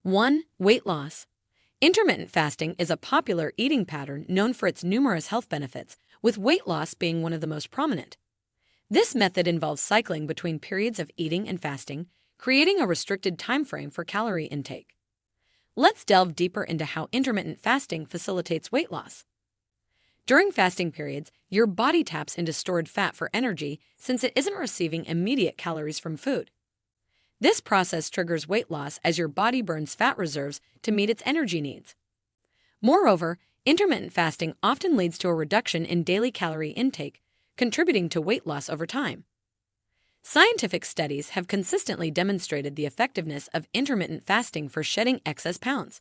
1. Weight loss. Intermittent fasting is a popular eating pattern known for its numerous health benefits, with weight loss being one of the most prominent. This method involves cycling between periods of eating and fasting, creating a restricted time frame for calorie intake. Let's delve deeper into how intermittent fasting facilitates weight loss. During fasting periods, your body taps into stored fat for energy since it isn't receiving immediate calories from food. This process triggers weight loss as your body burns fat reserves to meet its energy needs. Moreover, intermittent fasting often leads to a reduction in daily calorie intake, contributing to weight loss over time. Scientific studies have consistently demonstrated the effectiveness of intermittent fasting for shedding excess pounds.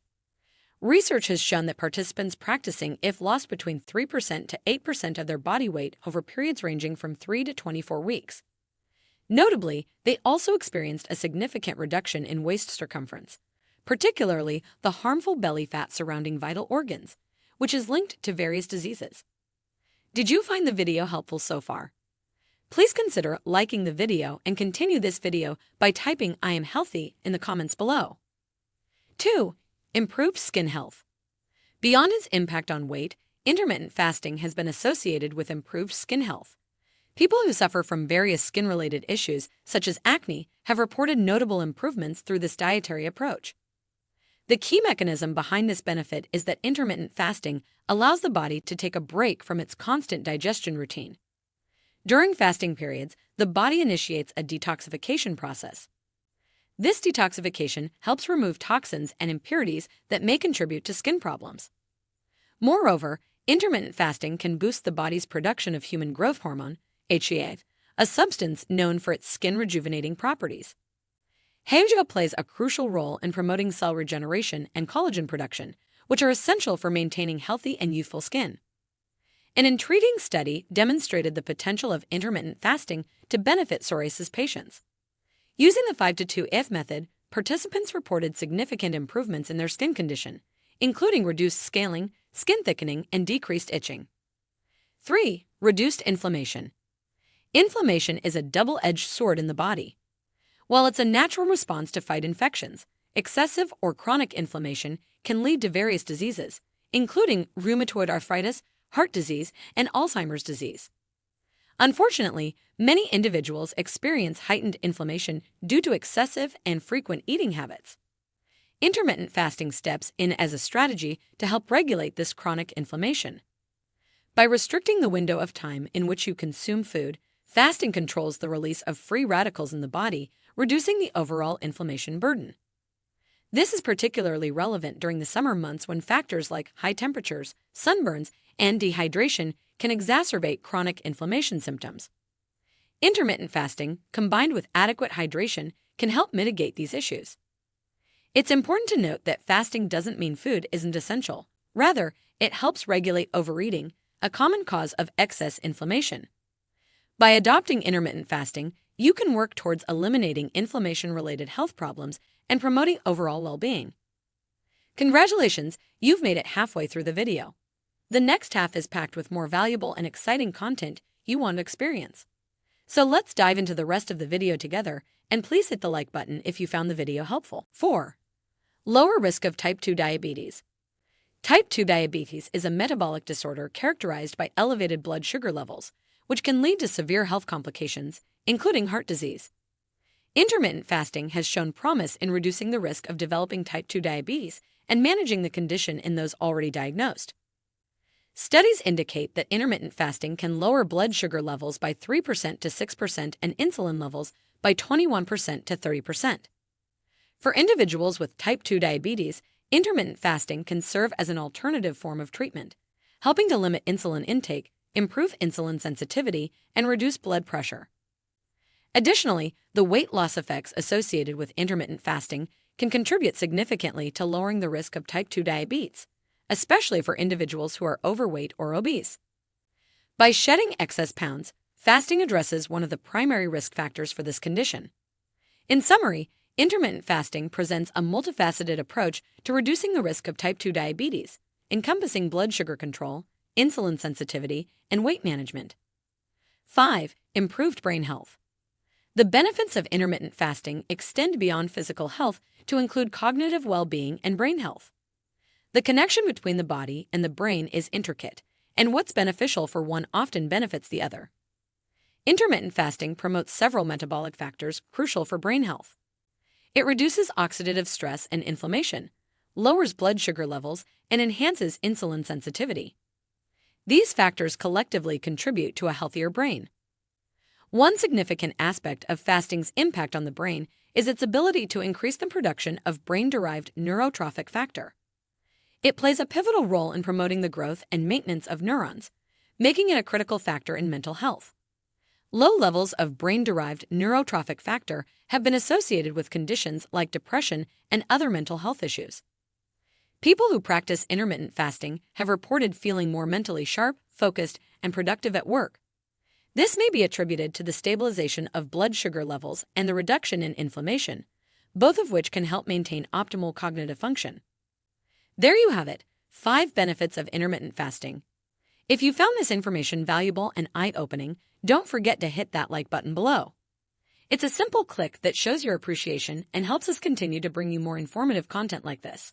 Research has shown that participants practicing if lost between 3% to 8% of their body weight over periods ranging from 3 to 24 weeks. Notably, they also experienced a significant reduction in waist circumference, particularly the harmful belly fat surrounding vital organs, which is linked to various diseases. Did you find the video helpful so far? Please consider liking the video and continue this video by typing "I am healthy" in the comments below. 2. Improved skin health. Beyond its impact on weight, intermittent fasting has been associated with improved skin health. People who suffer from various skin-related issues, such as acne, have reported notable improvements through this dietary approach. The key mechanism behind this benefit is that intermittent fasting allows the body to take a break from its constant digestion routine. During fasting periods, the body initiates a detoxification process. This detoxification helps remove toxins and impurities that may contribute to skin problems. Moreover, intermittent fasting can boost the body's production of human growth hormone, HGH, a substance known for its skin-rejuvenating properties. HGH plays a crucial role in promoting cell regeneration and collagen production, which are essential for maintaining healthy and youthful skin. An intriguing study demonstrated the potential of intermittent fasting to benefit psoriasis patients. Using the 5-to-2 method, participants reported significant improvements in their skin condition, including reduced scaling, skin thickening, and decreased itching. 3. Reduced inflammation. Inflammation is a double-edged sword in the body. While it's a natural response to fight infections, excessive or chronic inflammation can lead to various diseases, including rheumatoid arthritis, heart disease, and Alzheimer's disease. Unfortunately, many individuals experience heightened inflammation due to excessive and frequent eating habits. Intermittent fasting steps in as a strategy to help regulate this chronic inflammation. By restricting the window of time in which you consume food, fasting controls the release of free radicals in the body, reducing the overall inflammation burden. This is particularly relevant during the summer months when factors like high temperatures, sunburns, and dehydration can exacerbate chronic inflammation symptoms. Intermittent fasting, combined with adequate hydration, can help mitigate these issues. It's important to note that fasting doesn't mean food isn't essential. Rather, it helps regulate overeating, a common cause of excess inflammation. By adopting intermittent fasting, you can work towards eliminating inflammation-related health problems and promoting overall well-being. Congratulations, you've made it halfway through the video. The next half is packed with more valuable and exciting content you want to experience. So let's dive into the rest of the video together, and please hit the like button if you found the video helpful. 4. Lower risk of type 2 diabetes. Type 2 diabetes is a metabolic disorder characterized by elevated blood sugar levels, which can lead to severe health complications, including heart disease. Intermittent fasting has shown promise in reducing the risk of developing type 2 diabetes and managing the condition in those already diagnosed. Studies indicate that intermittent fasting can lower blood sugar levels by 3% to 6% and insulin levels by 21% to 30%. For individuals with type 2 diabetes, intermittent fasting can serve as an alternative form of treatment, helping to limit insulin intake, improve insulin sensitivity, and reduce blood pressure. Additionally, the weight loss effects associated with intermittent fasting can contribute significantly to lowering the risk of type 2 diabetes, especially for individuals who are overweight or obese. By shedding excess pounds, fasting addresses one of the primary risk factors for this condition. In summary, intermittent fasting presents a multifaceted approach to reducing the risk of type 2 diabetes, encompassing blood sugar control, insulin sensitivity, and weight management. 5. Improved brain health. The benefits of intermittent fasting extend beyond physical health to include cognitive well-being and brain health. The connection between the body and the brain is intricate, and what's beneficial for one often benefits the other. Intermittent fasting promotes several metabolic factors crucial for brain health. It reduces oxidative stress and inflammation, lowers blood sugar levels, and enhances insulin sensitivity. These factors collectively contribute to a healthier brain. One significant aspect of fasting's impact on the brain is its ability to increase the production of brain-derived neurotrophic factor. It plays a pivotal role in promoting the growth and maintenance of neurons, making it a critical factor in mental health. Low levels of brain-derived neurotrophic factor have been associated with conditions like depression and other mental health issues. People who practice intermittent fasting have reported feeling more mentally sharp, focused, and productive at work. This may be attributed to the stabilization of blood sugar levels and the reduction in inflammation, both of which can help maintain optimal cognitive function. There you have it, 5 benefits of intermittent fasting. If you found this information valuable and eye-opening, don't forget to hit that like button below. It's a simple click that shows your appreciation and helps us continue to bring you more informative content like this.